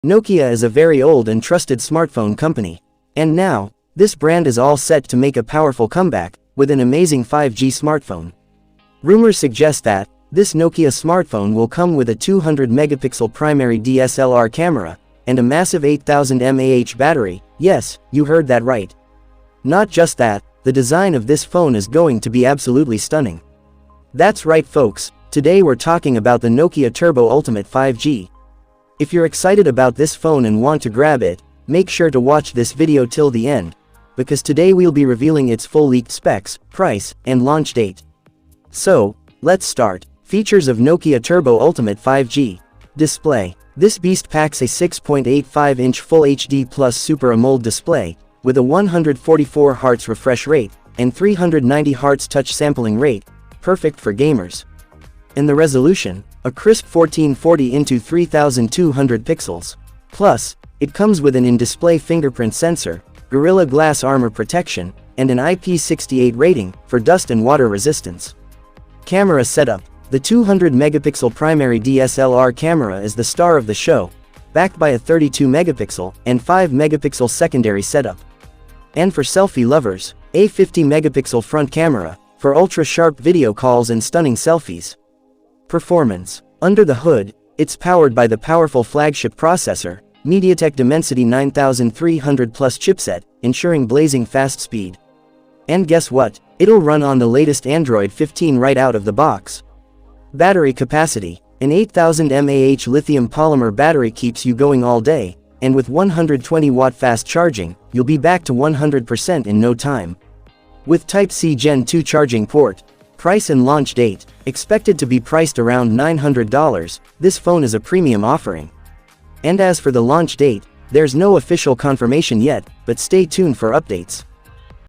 Nokia is a very old and trusted smartphone company. And now, this brand is all set to make a powerful comeback, with an amazing 5G smartphone. Rumors suggest that, this Nokia smartphone will come with a 200 megapixel primary DSLR camera, and a massive 8000 mAh battery. Yes, you heard that right. Not just that, the design of this phone is going to be absolutely stunning. That's right folks, today we're talking about the Nokia Turbo Ultimate 5G. If you're excited about this phone and want to grab it, make sure to watch this video till the end, because today we'll be revealing its full leaked specs, price, and launch date. So, let's start. Features of Nokia Turbo Ultimate 5G. Display. This beast packs a 6.85-inch Full HD Plus Super AMOLED display, with a 144 Hz refresh rate, and 390 Hz touch sampling rate, perfect for gamers. And the resolution, a crisp 1440 x 3200 pixels. Plus, it comes with an in-display fingerprint sensor, Gorilla Glass armor protection, and an IP68 rating, for dust and water resistance. Camera setup. The 200 megapixel primary DSLR camera is the star of the show, backed by a 32 megapixel and 5 megapixel secondary setup. And for selfie lovers, a 50 megapixel front camera, for ultra-sharp video calls and stunning selfies. Performance. Under the hood, it's powered by the powerful flagship processor, MediaTek Dimensity 9300 Plus chipset, ensuring blazing fast speed. And guess what? It'll run on the latest Android 15 right out of the box. Battery capacity. An 8000 mAh lithium polymer battery keeps you going all day, and with 120-watt fast charging, you'll be back to 100% in no time. With Type-C Gen 2 charging port. Price and launch date. Expected to be priced around $900, this phone is a premium offering. And as for the launch date, there's no official confirmation yet, but stay tuned for updates.